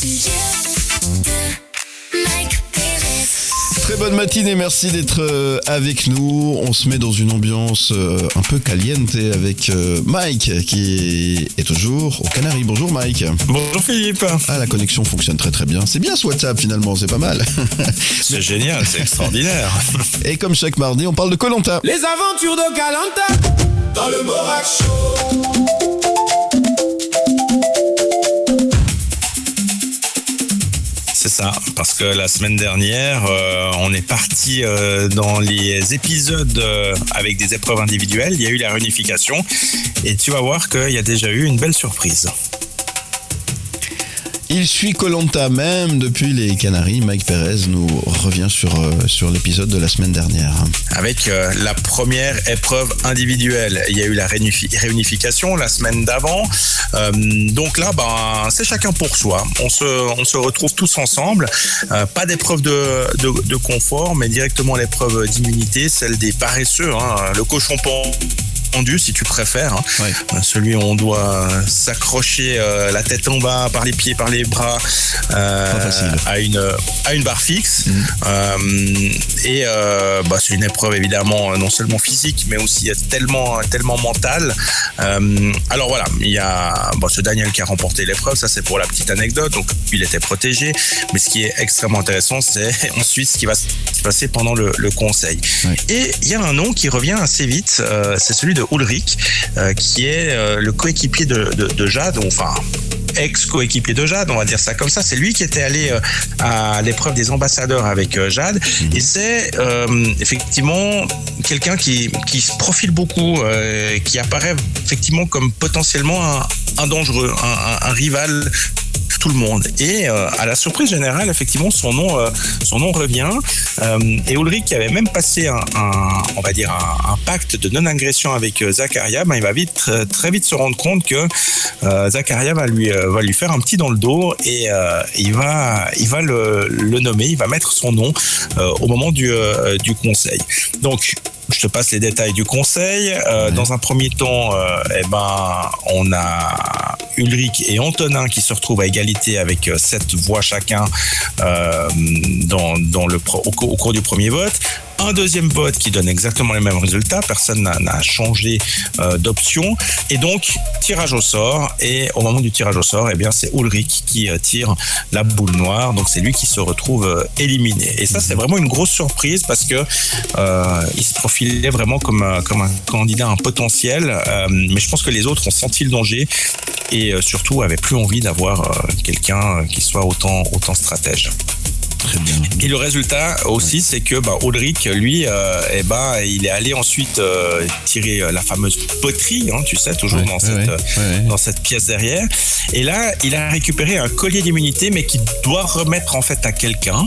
sujet de Mike Pérez. Très bonne matinée, merci d'être avec nous. On se met dans une ambiance un peu caliente avec Mike qui est toujours aux Canaries. Bonjour Mike. Bonjour Philippe. Ah, la connexion fonctionne très très bien. C'est bien ce WhatsApp finalement, c'est pas mal. C'est génial, c'est extraordinaire. Et comme chaque mardi, on parle de Koh-Lanta. Les aventures de Koh-Lanta dans le Morak Show. C'est ça, parce que la semaine dernière, on est parti dans les épisodes avec des épreuves individuelles. Il y a eu la réunification et tu vas voir qu'il y a déjà eu une belle surprise. Il suit Koh-Lanta même depuis les Canaries. Mike Pérez nous revient sur l'épisode de la semaine dernière. Avec la première épreuve individuelle, il y a eu la réunification la semaine d'avant. Donc là, c'est chacun pour soi. On se retrouve tous ensemble. Pas d'épreuve de confort, mais directement l'épreuve d'immunité, celle des paresseux, le cochon pendu si tu préfères, Ouais. Celui où on doit s'accrocher la tête en bas par les pieds, par les bras à une barre fixe. C'est une épreuve évidemment non seulement physique mais aussi tellement mentale. Alors voilà, il y a ce Daniel qui a remporté l'épreuve, ça c'est pour la petite anecdote, donc il était protégé, mais ce qui est extrêmement intéressant c'est ensuite ce qui va se passer pendant le conseil. Ouais. Et il y a un nom qui revient assez vite, c'est celui de Ulrich, qui est le coéquipier de Jade, enfin ex-coéquipier de Jade, on va dire ça comme ça. C'est lui qui était allé à l'épreuve des ambassadeurs avec Jade, et c'est effectivement quelqu'un qui se profile beaucoup, qui apparaît effectivement comme potentiellement un dangereux, un rival tout le monde. Et à la surprise générale, effectivement, son nom revient. Et Ulrich qui avait même passé un pacte de non-agression avec Zakaria, il va très vite se rendre compte que Zakaria va lui faire un petit dans le dos et il va le nommer, il va mettre son nom au moment du conseil. Donc je te passe les détails du conseil. Dans un premier temps, on a Ulrich et Antonin qui se retrouvent à égalité avec 7 voix chacun au cours du premier vote. Un deuxième vote qui donne exactement les mêmes résultats. Personne n'a changé d'option. Et donc, tirage au sort. Et au moment du tirage au sort, c'est Ulrich qui tire la boule noire. Donc, c'est lui qui se retrouve éliminé. Et ça, c'est vraiment une grosse surprise parce que il se profilait vraiment comme un candidat, un potentiel. Mais je pense que les autres ont senti le danger et surtout avaient plus envie d'avoir quelqu'un qui soit autant stratège. Très bien. Et le résultat aussi, c'est que Ulrich, lui, il est allé ensuite tirer la fameuse poterie, tu sais, toujours dans cette pièce derrière. Et là, il a récupéré un collier d'immunité, mais qu'il doit remettre en fait à quelqu'un,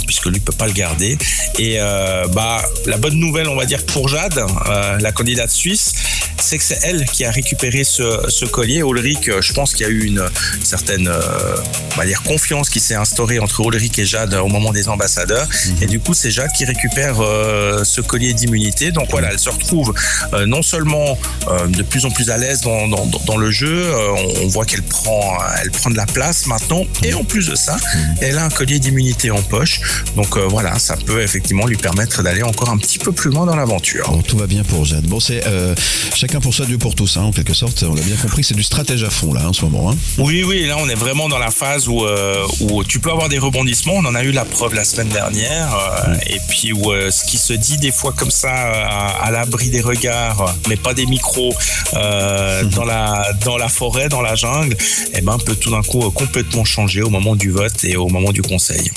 puisque lui peut pas le garder. Et la bonne nouvelle, on va dire pour Jade, la candidate suisse, c'est que c'est elle qui a récupéré ce collier. Ulrich, je pense qu'il y a eu une certaine, confiance qui s'est instaurée entre Ulrich et Jade au moment des ambassadeurs. Et du coup, c'est Jade qui récupère ce collier d'immunité. Donc voilà, elle se retrouve non seulement de plus en plus à l'aise dans le jeu, on voit qu'elle prend de la place maintenant, et en plus de ça, elle a un collier d'immunité en poche. Donc voilà, ça peut effectivement lui permettre d'aller encore un petit peu plus loin dans l'aventure. Bon, tout va bien pour Jade. Bon, c'est chacun pour soi, Dieu pour tous, en quelque sorte. On l'a bien compris, c'est du stratège à fond là en ce moment. Oui, là on est vraiment dans la phase où tu peux avoir des rebondissements. On en a eu la preuve la semaine dernière, et puis où ce qui se dit des fois comme ça à l'abri des regards, mais pas des micros, dans la forêt, dans la jungle, peut tout d'un coup complètement changer au moment du vote et au moment du conseil.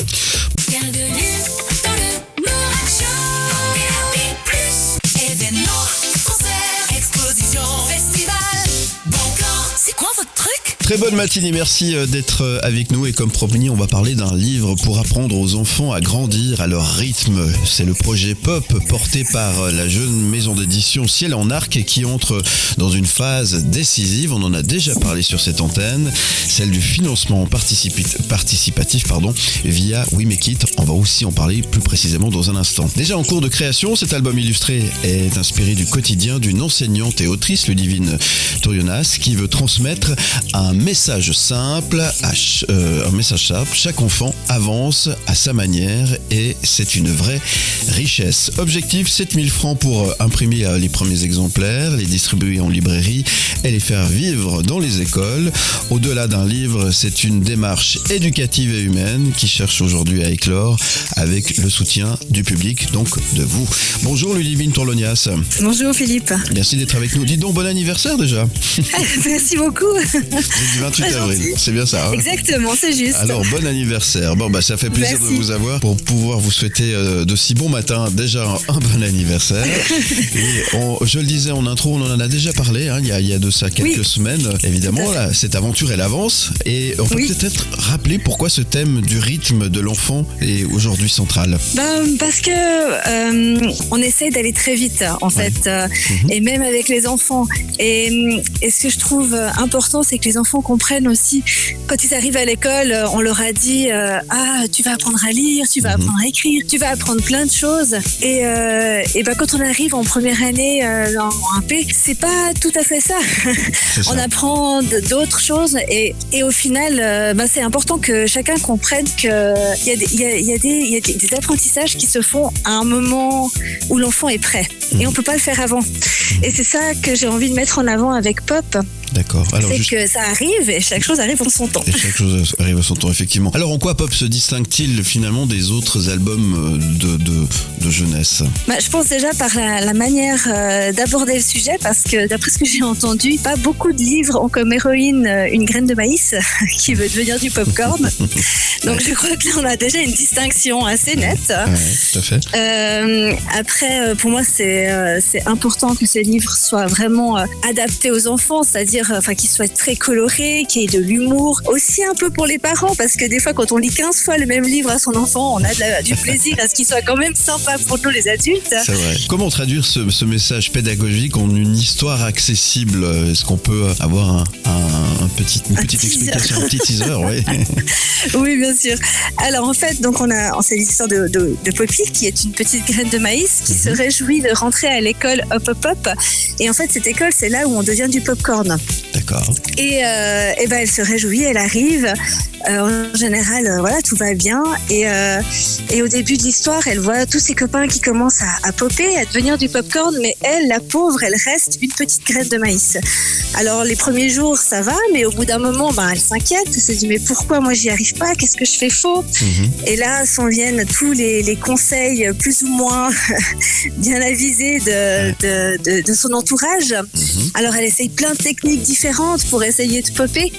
Bienvenue dans le Morak Show. Plus événements, concerts, expositions, festivals, bon plan. C'est quoi votre truc? Très bonne matinée, merci d'être avec nous. Et comme promis, on va parler d'un livre pour apprendre aux enfants à grandir à leur rythme. C'est le projet POP porté par la jeune maison d'édition Ciel en Arc qui entre dans une phase décisive. On en a déjà parlé sur cette antenne, celle du financement participatif via We Make It. On va aussi en parler plus précisément dans un instant. Déjà en cours de création, cet album illustré est inspiré du quotidien d'une enseignante et autrice, Ludivine Torionas, qui veut transmettre un message simple, chaque enfant avance à sa manière et c'est une vraie richesse. Objectif, 7000 francs pour imprimer les premiers exemplaires, les distribuer en librairie et les faire vivre dans les écoles. Au-delà d'un livre, c'est une démarche éducative et humaine qui cherche aujourd'hui à éclore avec le soutien du public, donc de vous. Bonjour Ludivine Tourlonias. Bonjour Philippe. Merci d'être avec nous. Dites donc, bon anniversaire déjà. Merci beaucoup. C'est du 28 avril, c'est bien ça. Hein? Exactement, c'est juste. Alors, bon anniversaire. Bon, ça fait plaisir Merci. de vous avoir pour pouvoir vous souhaiter de si bons matins déjà un bon anniversaire. Et je le disais en intro, on en a déjà parlé, hein, il y a de ça quelques semaines. Évidemment, là, cette aventure, elle avance. Et on peut peut-être rappeler pourquoi ce thème du rythme de l'enfant est aujourd'hui central. Parce que on essaie d'aller très vite, en fait, et même avec les enfants. Et ce que je trouve important, c'est que les enfants comprennent aussi, quand ils arrivent à l'école, on leur a dit tu vas apprendre à lire, tu vas apprendre à écrire, tu vas apprendre plein de choses. Et quand on arrive en première année en AP, c'est pas tout à fait ça. On apprend d'autres choses et au final, c'est important que chacun comprenne qu'il y a des apprentissages qui se font à un moment où l'enfant est prêt. Et on peut pas le faire avant. Et c'est ça que j'ai envie de mettre en avant avec Pop. D'accord. Alors, c'est que ça arrive et chaque chose arrive en son temps. Et chaque chose arrive à son temps, effectivement. Alors, en quoi Pop se distingue-t-il finalement des autres albums de jeunesse ? Je pense déjà par la manière d'aborder le sujet, parce que d'après ce que j'ai entendu, pas beaucoup de livres ont comme héroïne une graine de maïs qui veut devenir du popcorn. Donc je crois que là on a déjà une distinction assez nette. Ouais, tout à fait. Après, pour moi, c'est important que ces livres soient vraiment adaptés aux enfants, c'est-à-dire qu'ils soient très colorés, qu'il y ait de l'humour, aussi un peu pour les parents, parce que des fois quand on lit 15 fois le même livre à son enfant, on a du plaisir à ce qu'il soit quand même sympa pour nous les adultes. C'est vrai. Comment traduire ce message pédagogique en une histoire accessible ? Est-ce qu'on peut avoir une petite explication, un petit teaser, oui. Oui, bien sûr. Alors en fait, donc c'est l'histoire de Poppy, qui est une petite graine de maïs qui se réjouit de rentrer à l'école Hop Hop Hop. Et en fait, cette école, c'est là où on devient du popcorn. D'accord. Et elle se réjouit, elle arrive. En général, tout va bien. Et au début de l'histoire, elle voit tous ses copains qui commencent à popper, à devenir du popcorn, mais elle, la pauvre, elle reste une petite graine de maïs. Alors les premiers jours, ça va, mais au bout d'un moment, elle s'inquiète. Elle se dit mais pourquoi moi j'y arrive pas ? Qu'est-ce que je fais faux ? Et là, s'en viennent tous les conseils plus ou moins bien avisés de son entourage. Alors elle essaye plein de techniques différentes pour essayer de popper.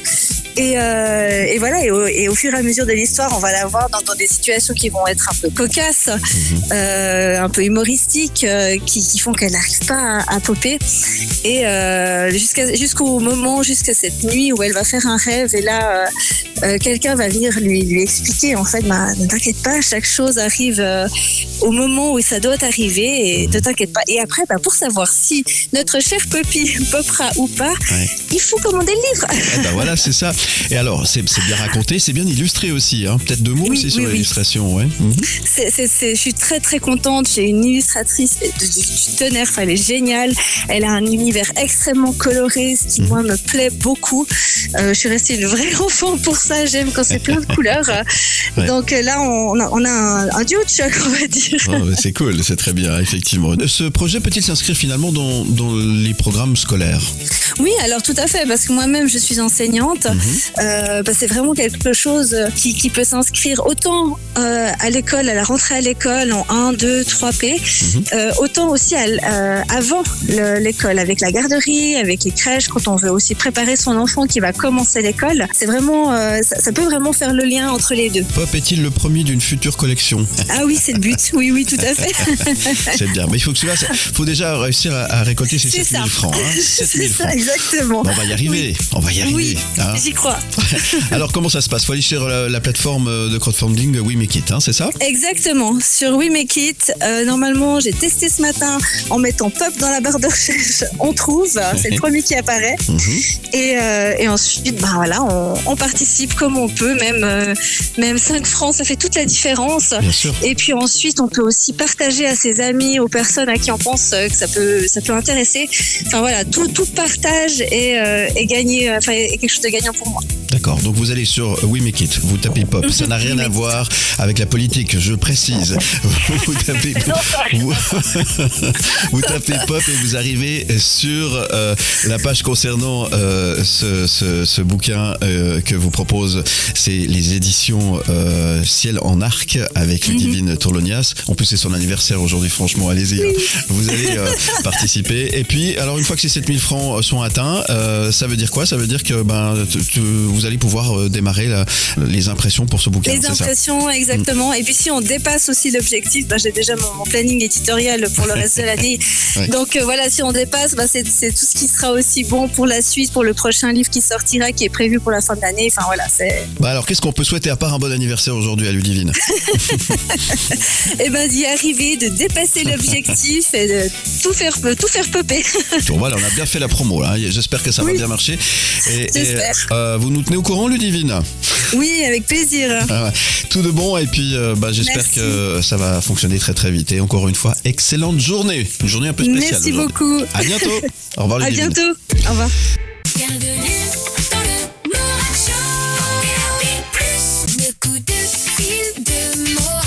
Et voilà, et au fur et à mesure de l'histoire, on va la voir dans des situations qui vont être un peu cocasses, un peu humoristiques, qui font qu'elle n'arrive pas à popper. Et jusqu'à cette nuit où elle va faire un rêve, et là, quelqu'un va venir lui expliquer, en fait, ne t'inquiète pas, chaque chose arrive au moment où ça doit arriver, et ne t'inquiète pas. Et après, pour savoir si notre chère Poppy popera ou pas, il faut commander le livre. Voilà, c'est ça. Et alors, c'est bien raconté, c'est bien illustré aussi, hein. Peut-être 2 mots aussi sur l'illustration, ouais. Je suis très très contente. J'ai une illustratrice du tonnerre, elle est géniale. Elle a un univers extrêmement coloré, ce qui moi me plaît beaucoup. Je suis restée une vraie enfant pour ça. J'aime quand c'est plein de couleurs. Donc là, on a un duo de choc, on va dire. C'est cool, c'est très bien, effectivement. Ce projet peut-il s'inscrire finalement dans les programmes scolaires ? Oui, alors tout à fait, parce que moi-même je suis enseignante. C'est vraiment quelque chose qui peut s'inscrire autant à l'école, à la rentrée à l'école en 1, 2, 3P, autant aussi avant l'école, avec la garderie, avec les crèches, quand on veut aussi préparer son enfant qui va commencer l'école. C'est vraiment, ça peut vraiment faire le lien entre les deux. Pop est-il le premier d'une future collection ? Ah oui, c'est le but. Oui, tout à fait. C'est bien, mais il faut déjà réussir à récolter ces 7 000 francs. Hein, 7 000 francs. Exactement. On va y arriver. Oui, hein. J'y crois. Alors comment ça se passe ? Il faut aller sur la plateforme de crowdfunding We Make It, hein, c'est ça ? Exactement, sur We Make It. Normalement, j'ai testé ce matin en mettant Pop dans la barre de recherche. On trouve, c'est le premier qui apparaît. Et ensuite, on participe comme on peut, même 5 francs, ça fait toute la différence. Bien sûr. Et puis ensuite, on peut aussi partager à ses amis, aux personnes à qui on pense que ça peut intéresser. Enfin voilà, tout partage est gagné, est quelque chose de gagnant pour pour moi. D'accord, donc vous allez sur We Make It, vous tapez pop, ça n'a rien à voir avec la politique, je précise. Vous tapez, vous tapez pop et vous arrivez sur la page concernant ce bouquin que vous propose, c'est les éditions Ciel en Arc avec Ludivine Tourlonias. En plus c'est son anniversaire aujourd'hui, franchement, allez-y, hein. Vous allez participer. Et puis, alors une fois que ces 7000 francs sont atteints, ça veut dire quoi? Ça veut dire que vous allez pouvoir démarrer les impressions pour ce bouquin. Les impressions, exactement. Et puis si on dépasse aussi l'objectif, j'ai déjà mon planning éditorial pour le reste de l'année. Ouais. Donc voilà, si on dépasse, c'est tout ce qui sera aussi bon pour la suite, pour le prochain livre qui sortira, qui est prévu pour la fin de l'année. Enfin voilà, c'est... Alors qu'est-ce qu'on peut souhaiter à part un bon anniversaire aujourd'hui à Ludivine? D'y arriver, de dépasser l'objectif et de tout faire popper. Bon, voilà, on a bien fait la promo là. J'espère que ça va bien marcher. J'espère. Vous nous tenez au courant, Ludivine? Oui, avec plaisir. Tout de bon, et puis j'espère Merci. Que ça va fonctionner très très vite. Et encore une fois, excellente journée. Une journée un peu spéciale. Merci aujourd'hui. beaucoup. À bientôt. Au revoir, À Ludivine. bientôt. Au revoir. Bienvenue dans le Morak Show. Plus le coup de fil de Morak.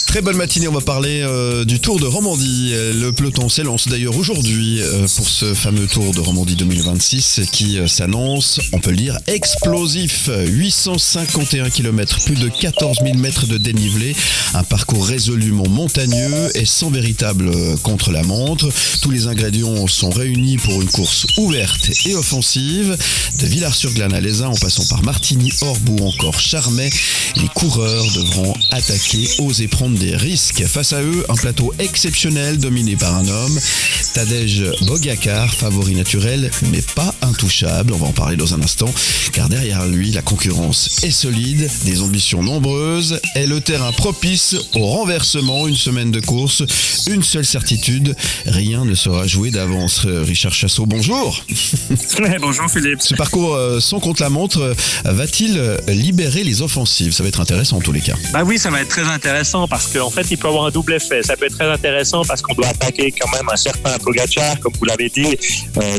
Très bonne matinée, on va parler du Tour de Romandie. Le peloton s'élance d'ailleurs aujourd'hui pour ce fameux Tour de Romandie 2026 qui s'annonce, on peut le dire, explosif. 851 km, plus de 14 000 mètres de dénivelé, un parcours résolument montagneux et sans véritable contre-la-montre. Tous les ingrédients sont réunis pour une course ouverte et offensive. De Villars-sur-Glâne à Lézin en passant par Martigny, Orbe ou encore Charmey, les coureurs devront attaquer, oser prendre des risques. Face à eux, un plateau exceptionnel dominé par un homme, Tadej Pogačar, favori naturel mais pas intouchable. On va en parler dans un instant car derrière lui, la concurrence est solide, des ambitions nombreuses et le terrain propice au renversement. Une semaine de course, une seule certitude, rien ne sera joué d'avance. Richard Chassot, bonjour. Bonjour Philippe. Ce parcours sans contre-la-montre va-t-il libérer les offensives? Ça va être intéressant en tous les cas. Bah oui, ça va être très intéressant parce qu'en fait, il peut avoir un double effet. Ça peut être très intéressant parce qu'on doit attaquer quand même un certain Pogačar, comme vous l'avez dit,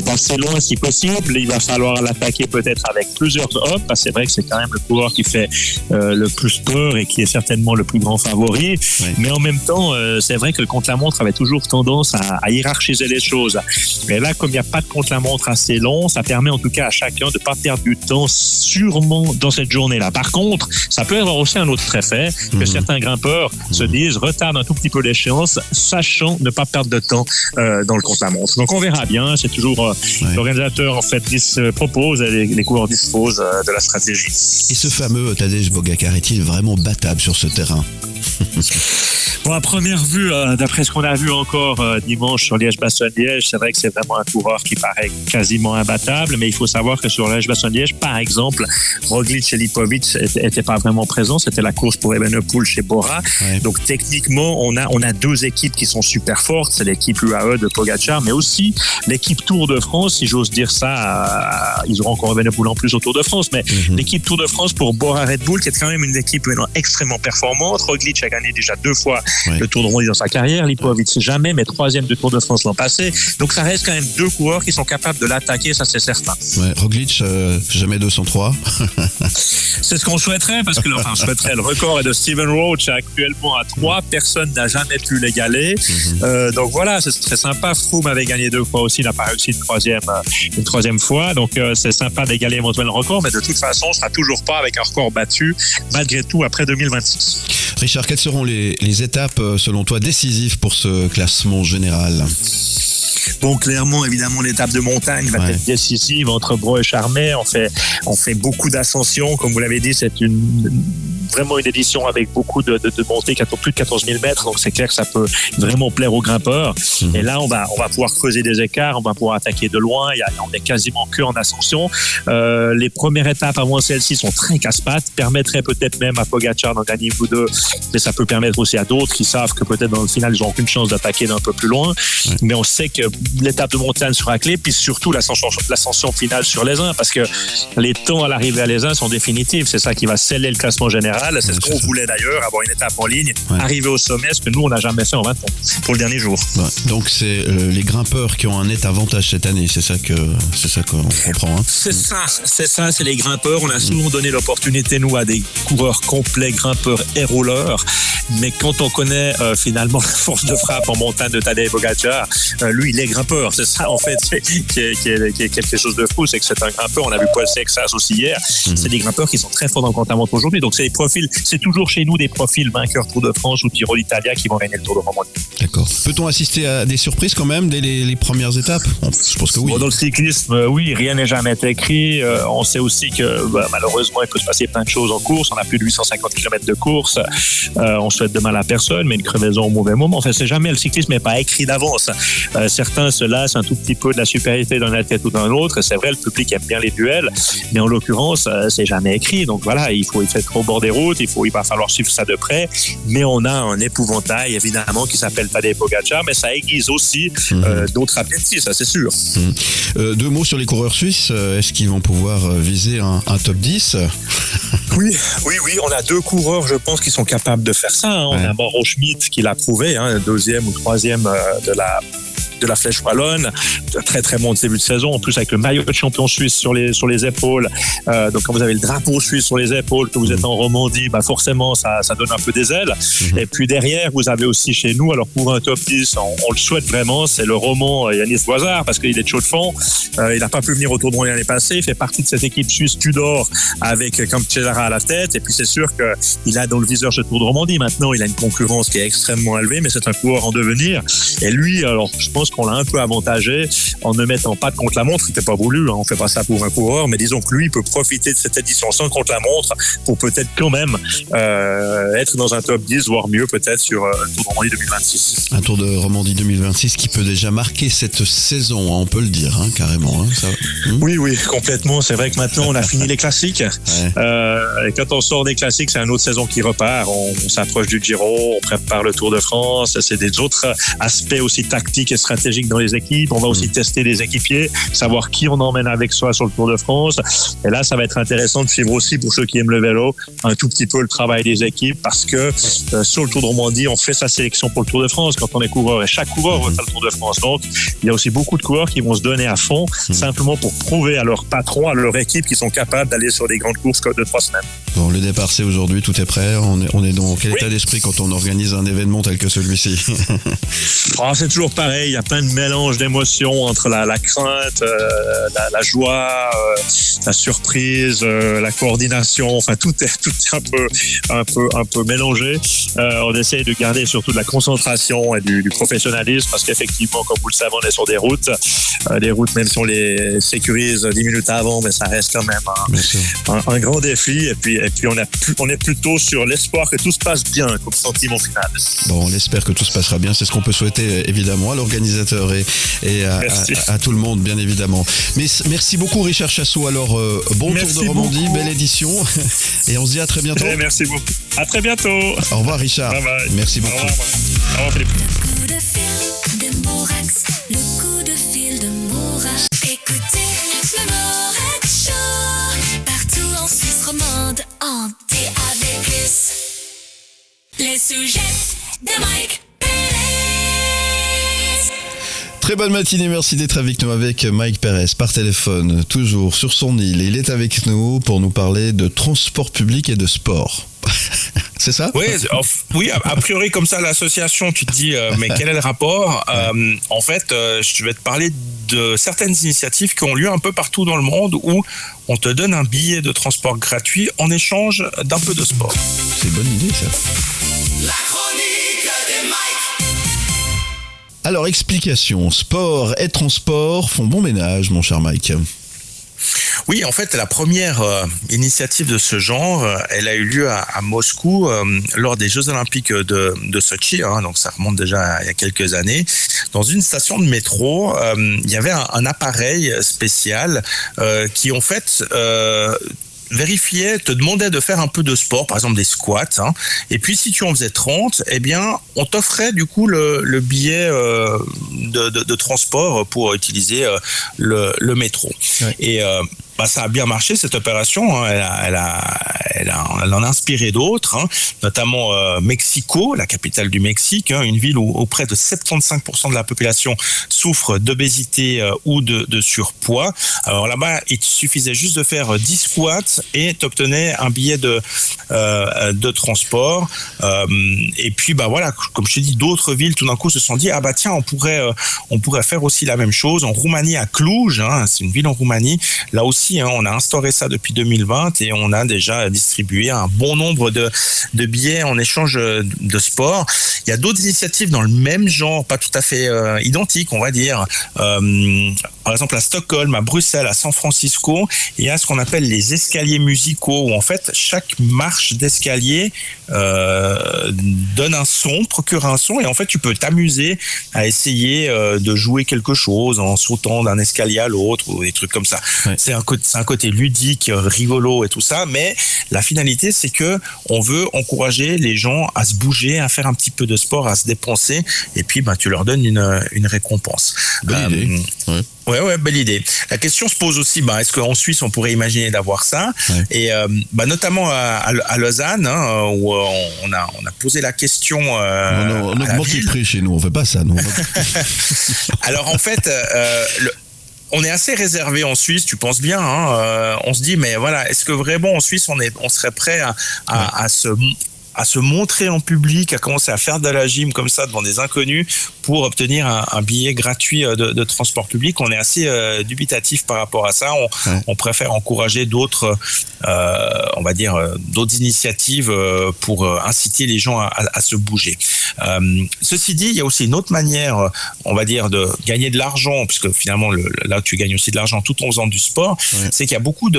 d'assez loin si possible. Il va falloir l'attaquer peut-être avec plusieurs hommes parce que c'est vrai que c'est quand même le coureur qui fait le plus peur et qui est certainement le plus grand favori. Ouais. Mais en même temps, c'est vrai que le contre-la-montre avait toujours tendance à hiérarchiser les choses. Mais là, comme il n'y a pas de contre-la-montre assez long, ça permet en tout cas à chacun de ne pas perdre du temps sûrement dans cette journée-là. Par contre, ça peut avoir aussi un autre effet, que certains grimpeurs se disent retardent un tout petit peu l'échéance, sachant ne pas perdre de temps dans le contre-la-montre. Donc on verra bien, c'est toujours l'organisateur en fait propose et les coureurs disposent de la stratégie. Et ce fameux Tadej Pogačar est-il vraiment battable sur ce terrain? Bon, à première vue, d'après ce qu'on a vu encore dimanche sur Liège-Bastogne-Liège, c'est vrai que c'est vraiment un coureur qui paraît quasiment imbattable, mais il faut savoir que sur Liège-Bastogne-Liège, par exemple, Roglic et Lipovic n'étaient pas vraiment présents, c'était la course pour Evenepoel chez Bora. Ouais. Donc techniquement, on a deux équipes qui sont super fortes, c'est l'équipe UAE de Pogačar, mais aussi l'équipe Tour de France, si j'ose dire ça, ils auront encore Evenepoel en plus au Tour de France, mais l'équipe Tour de France pour Bora Red Bull, qui est quand même une équipe extrêmement performante. Roglic a gagné déjà 2 fois le Tour de Romandie dans sa carrière, Lipovic jamais, mais 3e du Tour de France l'an passé. Donc ça reste quand même 2 coureurs qui sont capables de l'attaquer, ça c'est certain. Ouais, Roglic, jamais 203. C'est ce qu'on souhaiterait, parce que le record est de Steven Roach actuellement à 3, personne n'a jamais pu l'égaler. Donc voilà, c'est très sympa. Froome avait gagné 2 fois aussi, il n'a pas réussi une troisième fois, donc c'est sympa d'égaler éventuellement le record, mais de toute façon, on ne sera toujours pas avec un record battu, malgré tout, après 2026. Richard, quelles seront les étapes, selon toi, décisives pour ce classement général? Bon, clairement, évidemment, l'étape de montagne va être décisive entre Braux et Charmey. On fait beaucoup d'ascensions. Comme vous l'avez dit, c'est vraiment une édition avec beaucoup de montées, plus de 14 000 mètres. Donc, c'est clair que ça peut vraiment plaire aux grimpeurs. Et là, on va pouvoir creuser des écarts. On va pouvoir attaquer de loin. On est quasiment que en ascension. Les premières étapes avant celle-ci sont très casse-pattes. Permettraient peut-être même à Pogačar d'en gagner une ou deux. Mais ça peut permettre aussi à d'autres qui savent que peut-être dans le final, ils n'ont aucune chance d'attaquer d'un peu plus loin. Mais on sait que l'étape de montagne sera clé, puis surtout l'ascension finale sur les uns, parce que les temps à l'arrivée à les uns sont définitifs. C'est ça qui va sceller le classement général. général. C'est ce qu'on voulait d'ailleurs, avoir une étape en ligne, Ouais. arriver au sommet, ce que nous, on n'a jamais fait en 20 ans, pour le dernier jour. Ouais. Donc c'est les grimpeurs qui ont un net avantage cette année, c'est ça qu'on comprend. Hein. C'est ça, c'est les grimpeurs. On a souvent donné l'opportunité, nous, à des coureurs complets, grimpeurs et rouleurs. Mais quand on connaît finalement la force de frappe en montagne de Tadej Pogačar, lui, il est grimpeur. C'est ça, en fait, qui est quelque chose de fou. C'est que c'est un grimpeur. On a vu Paul Sexas aussi hier. C'est des grimpeurs qui sont très forts dans le contre-la-montre aujourd'hui. Donc, c'est des profils, c'est toujours chez nous des profils vainqueurs Tour de France ou Giro d'Italia qui vont gagner le Tour de Romandie. D'accord. Peut-on assister à des surprises quand même dès les premières étapes? Je pense que oui. Bon, dans le cyclisme, oui, rien n'est jamais écrit. On sait aussi que malheureusement, il peut se passer plein de choses en course. On a plus de 850 km de course. On souhaite de mal à personne, mais une crevaison au mauvais moment. Enfin, c'est jamais, le cyclisme n'est pas écrit d'avance. Certains se lassent un tout petit peu de la supériorité d'un athlète ou d'un autre. Et c'est vrai, le public aime bien les duels, mais en l'occurrence, c'est jamais écrit. Donc voilà, il faut être au bord des routes, il va falloir suivre ça de près. Mais on a un épouvantail, évidemment, qui s'appelle Tadej Pogačar, mais ça aiguise aussi d'autres appétits, ça c'est sûr. Deux mots sur les coureurs suisses. Est-ce qu'ils vont pouvoir viser un top 10? Oui, on a deux coureurs, je pense, qui sont capables de faire ça. Hein. On a Mauro Schmidt qui l'a prouvé, deuxième ou troisième de la Flèche Wallonne, très très bon début de saison, en plus avec le maillot de champion suisse sur les épaules. Donc quand vous avez le drapeau suisse sur les épaules, que vous êtes en Romandie, forcément ça donne un peu des ailes. Et puis derrière, vous avez aussi chez nous, alors pour un top 10, on le souhaite vraiment, c'est le Roman Yanis Boisard, parce qu'il est de Chaux-de-Fonds. Il n'a pas pu venir au Tour de Romandie l'année passée, il fait partie de cette équipe suisse Tudor avec Cancellara à la tête. Et puis c'est sûr qu'il a dans le viseur ce Tour de Romandie. Maintenant, il a une concurrence qui est extrêmement élevée, mais c'est un coureur en devenir. Et lui, alors je pense qu'on l'a un peu avantagé en ne mettant pas de contre-la-montre. C'était pas voulu, on fait pas ça pour un coureur, mais disons que lui peut profiter de cette édition sans contre-la-montre pour peut-être quand même être dans un top 10, voire mieux peut-être sur le Tour de Romandie 2026. Un Tour de Romandie 2026 qui peut déjà marquer cette saison, on peut le dire, carrément. Ça... Oui, complètement. C'est vrai que maintenant on a fini les classiques. Et quand on sort des classiques, c'est une autre saison qui repart. On s'approche du Giro, on prépare le Tour de France. C'est des autres aspects aussi tactiques et stratégiques dans les équipes. On va aussi tester les équipiers, savoir qui on emmène avec soi sur le Tour de France. Et là, ça va être intéressant de suivre aussi, pour ceux qui aiment le vélo, un tout petit peu le travail des équipes, parce que sur le Tour de Romandie, on fait sa sélection pour le Tour de France quand on est coureur, et chaque coureur veut faire le Tour de France. Donc, il y a aussi beaucoup de coureurs qui vont se donner à fond, simplement pour prouver à leur patron, à leur équipe, qu'ils sont capables d'aller sur des grandes courses de 3 semaines. Bon, le départ, c'est aujourd'hui, tout est prêt. On est dans quel état d'esprit quand on organise un événement tel que celui-ci? C'est toujours pareil, il y a plein de mélanges d'émotions entre la crainte, la joie, la surprise, la coordination, enfin tout est un peu mélangé. On essaye de garder surtout de la concentration et du professionnalisme, parce qu'effectivement, comme vous le savez, on est sur des routes, même si on les sécurise 10 minutes avant, mais ça reste quand même un grand défi. Et puis on est plutôt sur l'espoir que tout se passe bien comme sentiment final. Bon, on espère que tout se passera bien, c'est ce qu'on peut souhaiter évidemment à l'organisateur et à tout le monde, bien évidemment. Mais merci beaucoup Richard Chassot. Alors bon merci Tour de Romandie, beaucoup. belle édition, et on se dit à très bientôt. Merci beaucoup. À très bientôt. Au revoir Richard. Bye bye. Merci beaucoup. Au revoir Philippe. Coup de fil de Morax, le coup de fil de Morax. Écoutez le Morax Show, partout en Suisse romande, en DAB+. Les sujets de Mike Pérez. Très bonne matinée, merci d'être avec nous avec Mike Pérez par téléphone, toujours sur son île. Il est avec nous pour nous parler de transport public et de sport. C'est ça? Oui, a priori comme ça, l'association, tu te dis, mais quel est le rapport? En fait, je vais te parler de certaines initiatives qui ont lieu un peu partout dans le monde où on te donne un billet de transport gratuit en échange d'un peu de sport. C'est une bonne idée ça. La chronique de Mike. Alors, explication. Sport et transport font bon ménage, mon cher Mike. Oui, en fait, la première initiative de ce genre, elle a eu lieu à Moscou lors des Jeux Olympiques de Sochi, donc ça remonte déjà il y a quelques années. Dans une station de métro, il y avait un appareil spécial qui, en fait, vérifiait, te demandait de faire un peu de sport, par exemple des squats, et puis si tu en faisais 30, eh bien, on t'offrait du coup le billet de transport pour utiliser le métro. Ouais. Et ça a bien marché cette opération, elle elle en a inspiré d'autres, hein, notamment Mexico, la capitale du Mexique, hein, une ville où près de 75% de la population souffre d'obésité ou de surpoids. Alors là-bas, il suffisait juste de faire 10 squats et t'obtenais un billet de transport. Et puis voilà, comme je t'ai dit, d'autres villes tout d'un coup se sont dit tiens, on pourrait faire aussi la même chose. En Roumanie, à Cluj, hein, c'est une ville en Roumanie, là aussi, hein, on a instauré ça depuis 2020 et on a déjà distribué un bon nombre de billets en échange de sport. Il y a d'autres initiatives dans le même genre, pas tout à fait identiques, on va dire. Par exemple, à Stockholm, à Bruxelles, à San Francisco, il y a ce qu'on appelle les escaliers musicaux, où en fait, chaque marche d'escalier donne un son, procure un son, et en fait, tu peux t'amuser à essayer de jouer quelque chose en sautant d'un escalier à l'autre, ou des trucs comme ça. Ouais. C'est un côté ludique, rigolo et tout ça, mais la finalité, c'est que on veut encourager les gens à se bouger, à faire un petit peu de sport, à se dépenser, et puis tu leur donnes une récompense. Bonne idée. Ouais, belle idée. La question se pose aussi, est-ce qu'en Suisse on pourrait imaginer d'avoir ça? Ouais. Et notamment à Lausanne, hein, où on a posé la question. On augmente les prix chez nous, on fait pas ça, nous. Alors en fait, on est assez réservé en Suisse, tu penses bien. Hein, on se dit, mais voilà, est-ce que vraiment en Suisse on serait prêt à se montrer en public, à commencer à faire de la gym comme ça devant des inconnus pour obtenir un billet gratuit de transport public? On est assez dubitatif par rapport à ça. On préfère encourager d'autres, on va dire, d'autres initiatives pour inciter les gens à se bouger. Ceci dit, il y a aussi une autre manière, on va dire, de gagner de l'argent, puisque finalement, là, tu gagnes aussi de l'argent tout en faisant du sport, c'est qu'il y a beaucoup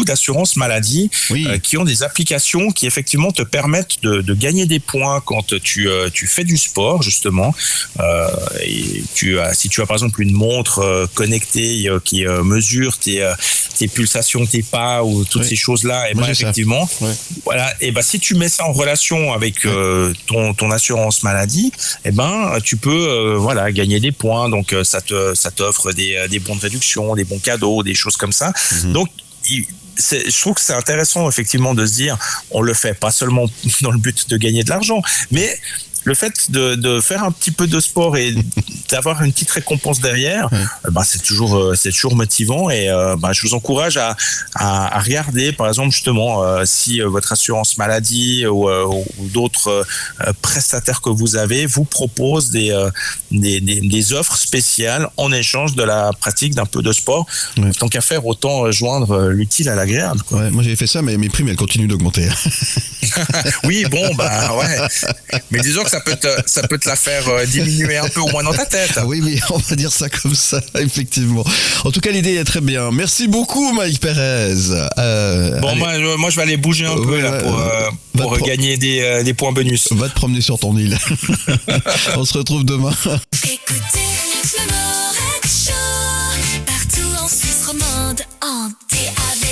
d'assurances maladie qui ont des applications qui effectivement te permettent de gagner des points quand tu fais du sport, justement. Et si tu as par exemple une montre connectée qui mesure tes pulsations, tes pas ou toutes ces choses-là, et effectivement, voilà, et si tu mets ça en relation avec ton assurance maladie, tu peux gagner des points. Donc ça t'offre des bons de réduction, des bons cadeaux, des choses comme ça. Donc je trouve que c'est intéressant effectivement de se dire, on le fait pas seulement dans le but de gagner de l'argent, mais le fait de faire un petit peu de sport et d'avoir une petite récompense derrière, c'est toujours motivant. Et je vous encourage à regarder, par exemple, justement, si votre assurance maladie ou d'autres prestataires que vous avez vous proposent des offres spéciales en échange de la pratique d'un peu de sport. Tant qu'à faire, autant joindre l'utile à l'agréable, quoi. Ouais, moi j'ai fait ça, mais mes primes elles continuent d'augmenter. Oui, mais disons que ça peut te la faire diminuer un peu au moins dans ta tête. Oui, on va dire ça comme ça, effectivement. En tout cas, l'idée est très bien. Merci beaucoup, Mike Perez. Moi, je vais aller bouger un peu là pour gagner des points bonus. Va te promener sur ton île. On se retrouve demain. Écoutez le Morad Show partout en Suisse romande en DAB+.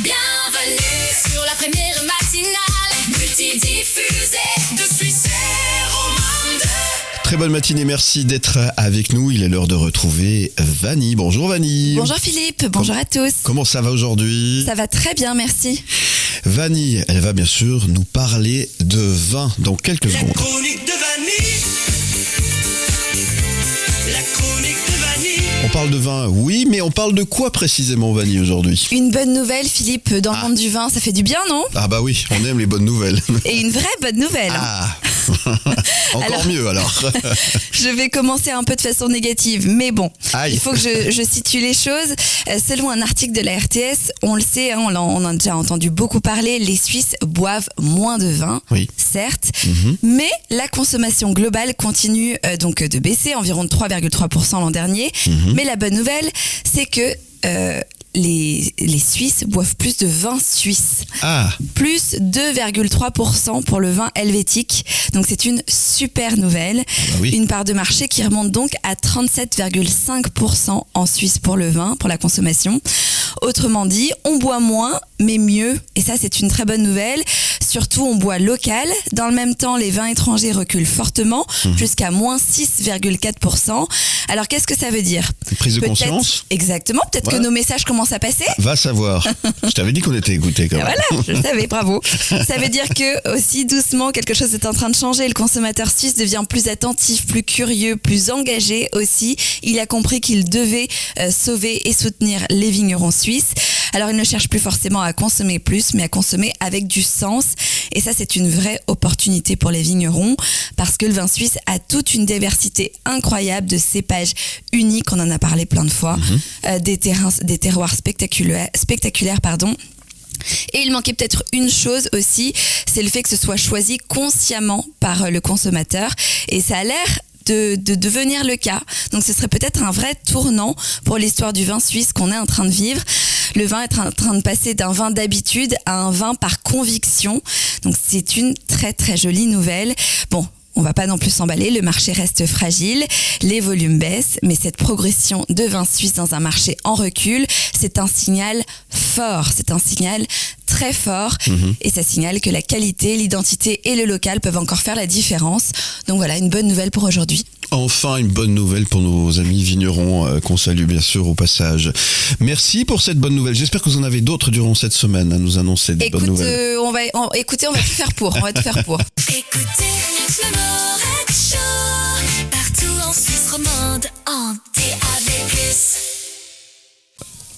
Bienvenue sur la première matinale multidiffusée de Suisse romande. Très bonne matinée, merci d'être avec nous. Il est l'heure de retrouver Vanny. Bonjour Vanny. Bonjour Philippe, bonjour à tous. Comment ça va aujourd'hui? Ça va très bien, merci. Vanny, elle va bien sûr nous parler de vin dans quelques secondes. La chronique de Vanny. La chronique de Vanny. On parle de vin, oui, mais on parle de quoi précisément, Vanny, aujourd'hui? Une bonne nouvelle, Philippe, dans le monde du vin, ça fait du bien, non? Ah bah oui, on aime les bonnes nouvelles. Et une vraie bonne nouvelle. Encore mieux alors. Je vais commencer un peu de façon négative, mais bon, il faut que je situe les choses. Selon un article de la RTS, on le sait, on en a déjà entendu beaucoup parler, les Suisses boivent moins de vin, certes, mais la consommation globale continue donc de baisser, environ de 3,3% l'an dernier. Mais la bonne nouvelle, c'est que les Suisses boivent plus de vin suisse. Plus 2,3% pour le vin helvétique. Donc c'est une super nouvelle. Une part de marché qui remonte donc à 37,5% en Suisse pour le vin, pour la consommation. Autrement dit, on boit moins, mais mieux. Et ça, c'est une très bonne nouvelle. surtout, on boit local. Dans le même temps, les vins étrangers reculent fortement, jusqu'à moins 6,4%. Alors, qu'est-ce que ça veut dire ? Une prise de conscience ? Exactement. Peut-être que nos messages commencent à passer. Va savoir. Je t'avais dit qu'on était écoutés quand même. Voilà, je savais, bravo. Ça veut dire que, aussi doucement, quelque chose est en train de changer. Le consommateur suisse devient plus attentif, plus curieux, plus engagé aussi. Il a compris qu'il devait sauver et soutenir les vignerons suisses. Alors, il ne cherche plus forcément à consommer plus, mais à consommer avec du sens. Et ça, c'est une vraie opportunité pour les vignerons parce que le vin suisse a toute une diversité incroyable de cépages uniques. On en a parlé plein de fois. Des terroirs spectaculaires, Et il manquait peut-être une chose aussi, c'est le fait que ce soit choisi consciemment par le consommateur. Et ça a l'air de devenir le cas. Donc ce serait peut-être un vrai tournant pour l'histoire du vin suisse qu'on est en train de vivre. Le vin est en train de passer d'un vin d'habitude à un vin par conviction. Donc c'est une très très jolie nouvelle. Bon, on va pas non plus s'emballer, le marché reste fragile, les volumes baissent, mais cette progression de vin suisse dans un marché en recul, c'est un signal fort, c'est un signal très fort, et ça signale que la qualité, l'identité et le local peuvent encore faire la différence. Donc voilà, une bonne nouvelle pour aujourd'hui. Enfin, une bonne nouvelle pour nos amis vignerons qu'on salue bien sûr au passage. Merci pour cette bonne nouvelle. J'espère que vous en avez d'autres durant cette semaine à nous annoncer des bonnes nouvelles. On va tout faire pour. Écoutez le Morag Show, partout en Suisse romande, en DAB+.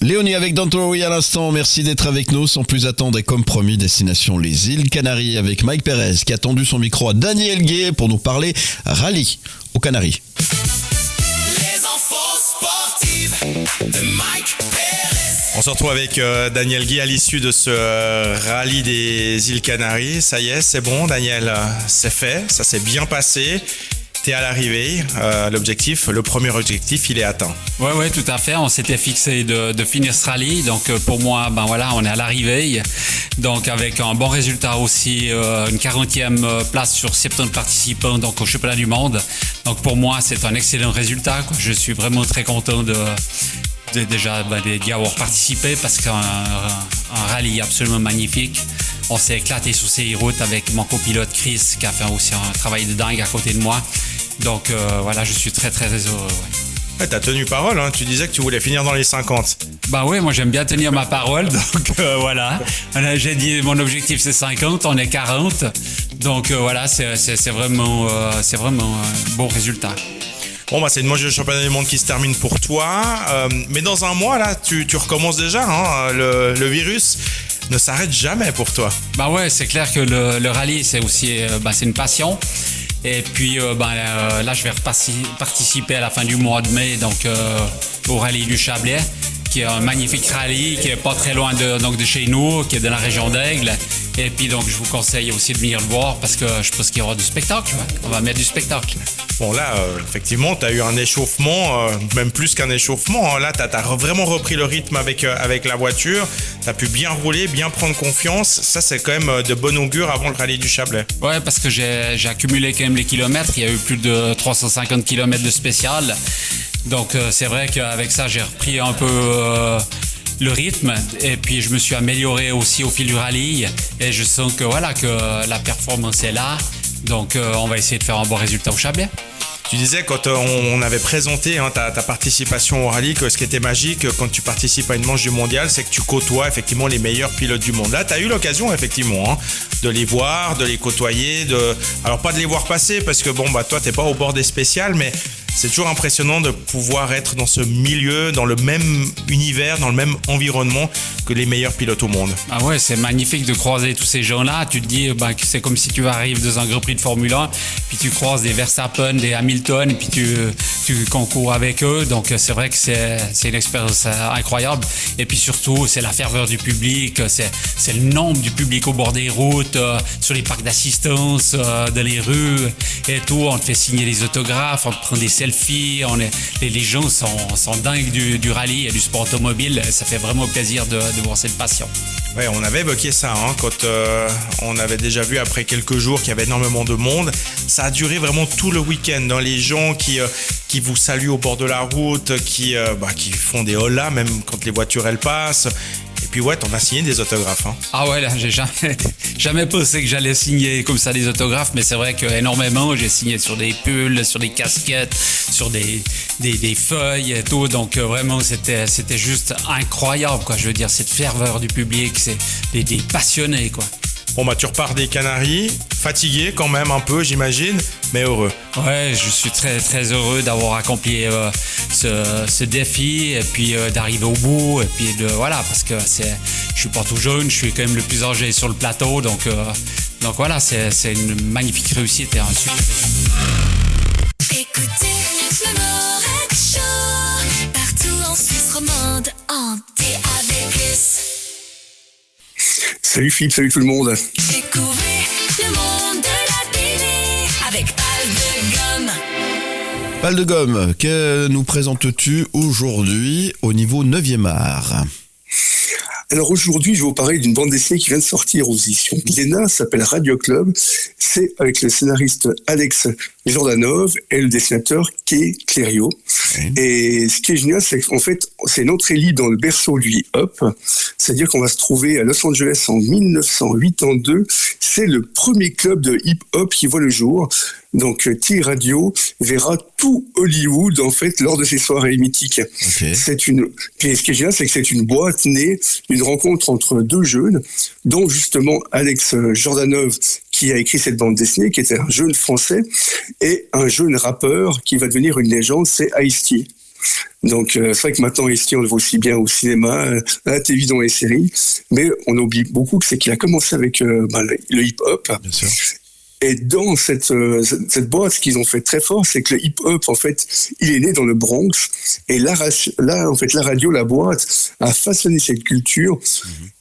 Léonie avec Don't Worry à l'instant, merci d'être avec nous. Sans plus attendre et comme promis, destination les îles Canaries avec Mike Perez qui a tendu son micro à Daniel Gué pour nous parler rallye aux Canaries. Les infos sportives de Mike Perez. On se retrouve avec Daniel Guy à l'issue de ce rallye des îles Canaries. Ça y est, c'est bon Daniel, c'est fait, ça s'est bien passé. T'es à l'arrivée, le premier objectif, il est atteint. Ouais, tout à fait. On s'était fixé de finir ce rallye. Donc pour moi, on est à l'arrivée. Donc avec un bon résultat aussi, une 40e place sur 70 participants donc au championnat du monde. Donc pour moi, c'est un excellent résultat, quoi. Je suis vraiment très content d'y avoir participé parce qu'un rallye absolument magnifique. On s'est éclaté sur ces routes avec mon copilote Chris qui a fait aussi un travail de dingue à côté de moi. Donc je suis très très heureux. Ouais, t'as tenu parole, hein. Tu disais que tu voulais finir dans les 50. Oui, moi j'aime bien tenir ma parole, donc voilà. J'ai dit mon objectif c'est 50, on est 40. Donc c'est vraiment un bon résultat. Bon, c'est une manche de championnat du monde qui se termine pour toi. Mais dans un mois, là, tu recommences déjà. Hein, le virus ne s'arrête jamais pour toi. C'est clair que le rallye, c'est aussi c'est une passion. Et puis là, je vais participer à la fin du mois de mai donc, au rallye du Chablais, qui est un magnifique rallye, qui est pas très loin de chez nous, qui est de la région d'Aigle. Et puis donc, je vous conseille aussi de venir le voir parce que je pense qu'il y aura du spectacle. On va mettre du spectacle. Bon, là, effectivement, tu as eu un échauffement, même plus qu'un échauffement. Là, tu as vraiment repris le rythme avec la voiture. Tu as pu bien rouler, bien prendre confiance. Ça, c'est quand même de bon augure avant le rallye du Chablais. Ouais, parce que j'ai accumulé quand même les kilomètres. Il y a eu plus de 350 kilomètres de spécial. Donc, c'est vrai qu'avec ça, j'ai repris un peu le rythme et puis je me suis amélioré aussi au fil du rallye. Et je sens que la performance est là. Donc, on va essayer de faire un bon résultat au Chablais. Tu disais quand on avait présenté ta participation au rallye que ce qui était magique quand tu participes à une manche du mondial, c'est que tu côtoies effectivement les meilleurs pilotes du monde. Là, tu as eu l'occasion effectivement de les voir, de les côtoyer, alors pas de les voir passer parce que toi t'es pas au bord des spéciales, mais c'est toujours impressionnant de pouvoir être dans ce milieu, dans le même univers, dans le même environnement que les meilleurs pilotes au monde. Ah ouais, c'est magnifique de croiser tous ces gens-là. Tu te dis que c'est comme si tu arrives dans un Grand Prix de Formule 1, puis tu croises des Verstappen, des Hamilton, et puis tu concours avec eux. Donc c'est vrai que c'est une expérience incroyable. Et puis surtout, c'est la ferveur du public, c'est le nombre du public au bord des routes, sur les parcs d'assistance, dans les rues et tout. On te fait signer des autographes, on te prend des selfies. Les gens sont dingues du rallye et du sport automobile. Ça fait vraiment plaisir de voir cette passion. Ouais, on avait évoqué ça quand on avait déjà vu après quelques jours qu'il y avait énormément de monde. Ça a duré vraiment tout le week-end. Les gens qui vous saluent au bord de la route, qui font des hola même quand les voitures elles passent. Et puis ouais, t'en as signé des autographes. Hein. Ah ouais, là, j'ai jamais pensé que j'allais signer comme ça des autographes, mais c'est vrai qu'énormément, j'ai signé sur des pulls, sur des casquettes, sur des feuilles et tout. Donc vraiment, c'était juste incroyable, quoi. Je veux dire, cette ferveur du public, c'est des passionnés, quoi. Bon bah tu repars des Canaries, fatigué quand même un peu j'imagine, mais heureux. Ouais, je suis très très heureux d'avoir accompli ce défi et puis d'arriver au bout et puis voilà, parce que je suis pas tout jeune, je suis quand même le plus âgé sur le plateau, donc voilà, c'est une magnifique réussite et un super. Écoutez le Morad Show partout en Suisse romande en DAB+. Salut Philippe, salut tout le monde. Découvrez le monde de la télé avec Pal de Gomme. Pal de Gomme, que nous présentes-tu aujourd'hui au niveau 9e art ? Alors aujourd'hui, je vais vous parler d'une bande dessinée qui vient de sortir aux éditions Glénat, ça s'appelle Radio Club. C'est avec le scénariste Alex Jordanov et le dessinateur Kay Clério. Et ce qui est génial, c'est qu'en fait, c'est une entrée libre dans le berceau du hip-hop. C'est-à-dire qu'on va se trouver à Los Angeles en 1982. C'est le premier club de hip-hop qui voit le jour. Donc T-Radio verra tout Hollywood en fait lors de ces soirées mythiques. Okay. Puis ce qui est génial, c'est que c'est une boîte née d'une rencontre entre deux jeunes, dont justement Alex Jordanov qui a écrit cette bande dessinée, qui était un jeune français, et un jeune rappeur qui va devenir une légende, c'est Ice-T. Donc c'est vrai que maintenant Ice-T on le voit aussi bien au cinéma, à la télévision, dans les séries, mais on oublie beaucoup que c'est qu'il a commencé avec le hip-hop. Bien sûr. Et dans cette boîte, ce qu'ils ont fait très fort, c'est que le hip-hop, en fait, il est né dans le Bronx. Et là, en fait, la radio, la boîte, a façonné cette culture.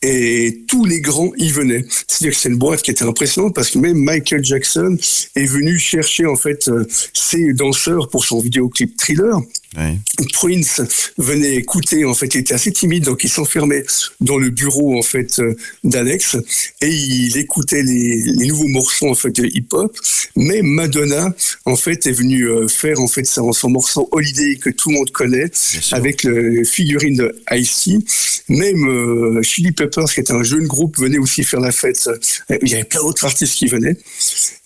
Et tous les grands y venaient. C'est-à-dire que c'est une boîte qui était impressionnante parce que même Michael Jackson est venu chercher, en fait, ses danseurs pour son vidéoclip Thriller. Ouais. Prince venait écouter, en fait, il était assez timide, donc il s'enfermait dans le bureau, en fait, d'Alex, et il écoutait les nouveaux morceaux, en fait, de hip-hop. Mais Madonna, en fait, est venue faire, en fait, son morceau Holiday que tout le monde connaît, avec le figurine de Ice-T. Même Chili Peppers, qui était un jeune groupe, venait aussi faire la fête. Il y avait plein d'autres artistes qui venaient.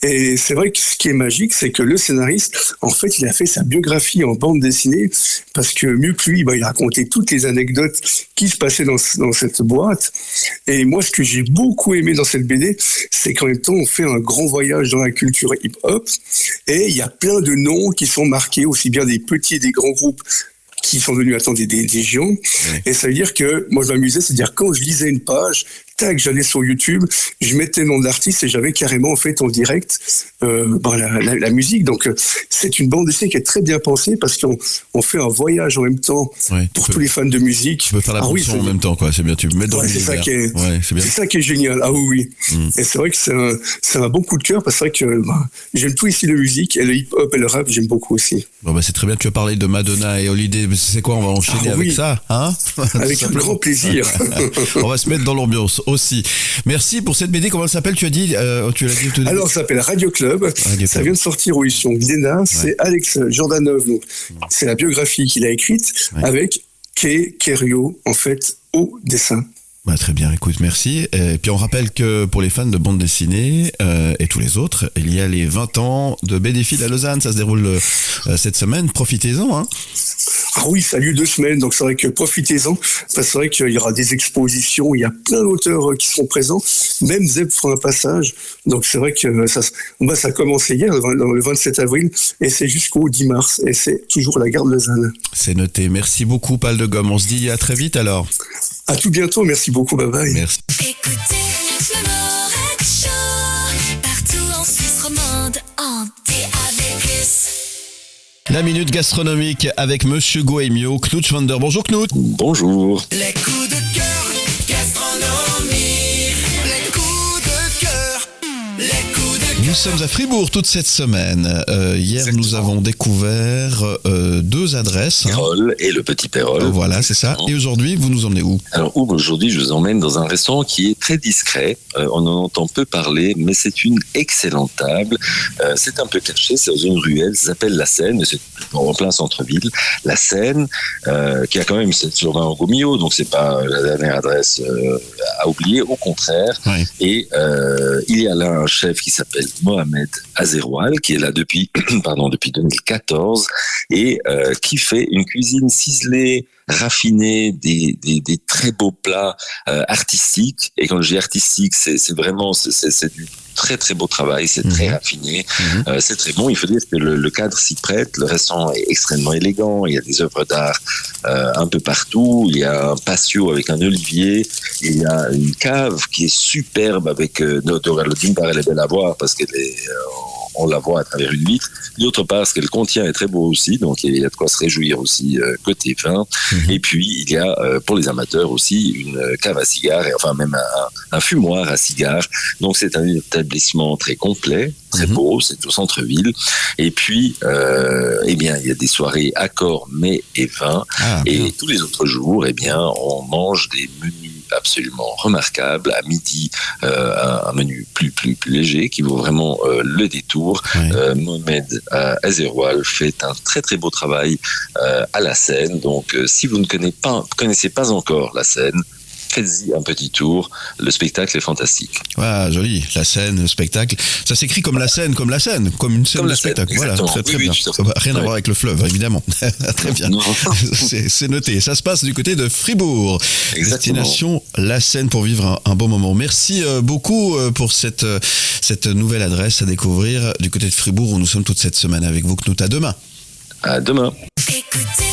Et c'est vrai que ce qui est magique, c'est que le scénariste, en fait, il a fait sa biographie en bande dessinée, parce que mieux que lui, il a raconté toutes les anecdotes qui se passaient dans cette boîte. Et moi, ce que j'ai beaucoup aimé dans cette BD, c'est qu'en même temps, on fait un grand voyage dans la culture hip-hop, et il y a plein de noms qui sont marqués, aussi bien des petits et des grands groupes qui sont devenus des géants. Ouais. Et ça veut dire que, moi je m'amusais, c'est-à-dire quand je lisais une page, tac, j'allais sur YouTube, je mettais le nom de l'artiste et j'avais carrément en fait en direct la musique. Donc c'est une bande dessinée qui est très bien pensée parce qu'on fait un voyage en même temps pour tous les fans de musique. Tu peux faire la chanson en même temps, quoi. C'est bien, tu peux mettre dans l'univers. C'est ça qui est génial. Ah oui. Et c'est vrai que c'est un bon coup de cœur parce que c'est vrai que j'aime tous les styles de musique et le hip-hop et le rap, j'aime beaucoup aussi. Bon c'est très bien, tu as parlé de Madonna et Holiday. C'est quoi, on va enchaîner avec ça, hein? Avec un grand plaisir. On va se mettre dans l'ambiance aussi. Merci pour cette BD. Comment elle s'appelle? Tu l'as dit tout Alors, ça s'appelle Radio Club. Ça vient de sortir aux éditions Glénat. C'est Alex Jordanov. Donc, c'est la biographie qu'il a écrite avec Kay Clério, en fait, au dessin. Très bien, écoute, merci. Et puis on rappelle que pour les fans de bande dessinée et tous les autres, il y a les 20 ans de BDFIL à Lausanne. Ça se déroule cette semaine. Profitez-en, hein. Ah oui, ça a lieu 2 semaines, donc c'est vrai que profitez-en. C'est vrai qu'il y aura des expositions, il y a plein d'auteurs qui seront présents. Même Zeb fera un passage. Donc c'est vrai que ça a commencé hier, le 27 avril, et c'est jusqu'au 10 mars. Et c'est toujours la gare de Lausanne. C'est noté. Merci beaucoup, Pal de Gomme. On se dit à très vite alors. À tout bientôt. Merci beaucoup. Bye bye. Merci. Écoutez le Morad Show partout en Suisse romande en DAB+. La minute gastronomique avec Monsieur Goemio, Knut Schwander. Bonjour Knut. Bonjour. Les coups de cœur gastronomiques. Les coups de cœur. Les coups de cœur. Nous sommes à Fribourg toute cette semaine. Hier, Exactement. nous avons découvert 2 adresses. Pérol et le Petit Pérol. Voilà, c'est ça. Et aujourd'hui, vous nous emmenez où? Alors aujourd'hui, je vous emmène dans un restaurant qui est très discret. On en entend peu parler, mais c'est une excellente table. C'est un peu caché, c'est dans une ruelle, ça s'appelle La Seine, mais c'est en plein centre-ville. La Seine, qui a quand même 7 sur 20 au Gomio, donc c'est pas la dernière adresse à oublier, au contraire. Ouais. Et il y a là un chef qui s'appelle Mohamed Azeroual, qui est là depuis 2014 et qui fait une cuisine ciselée, raffinée, des très beaux plats artistiques. Et quand je dis artistique, c'est vraiment c'est du très très beau travail, c'est très raffiné, c'est très bon. Il faut dire que le cadre s'y prête, le restaurant est extrêmement élégant, il y a des œuvres d'art un peu partout, il y a un patio avec un olivier, il y a une cave qui est superbe avec d'une part elle est belle à voir parce qu'elle est on la voit à travers une vitre, d'autre part ce qu'elle contient est très beau aussi, donc il y a de quoi se réjouir aussi côté vin. Et puis il y a pour les amateurs aussi une cave à cigares, et enfin même un fumoir à cigares, donc c'est un établissement très complet, très beau, c'est au centre-ville. Et puis eh bien il y a des soirées accords, mets et vin, et tous les autres jours eh bien on mange des menus absolument remarquables. À midi un menu plus léger qui vaut vraiment le détour. Mohamed Azeroual fait un très très beau travail à La Seine, donc si vous ne connaissez pas encore La Seine, faites-y un petit tour, le spectacle est fantastique. Ah, joli, La Seine, le spectacle. Ça s'écrit comme la scène, comme une scène de spectacle. Voilà, très bien. Ça n'a rien à voir avec le fleuve, évidemment. Très bien. C'est noté. Ça se passe du côté de Fribourg. Exactement. Destination La Seine pour vivre un bon moment. Merci beaucoup pour cette nouvelle adresse à découvrir du côté de Fribourg où nous sommes toute cette semaine avec vous. Knut, à demain. À demain. Écoutez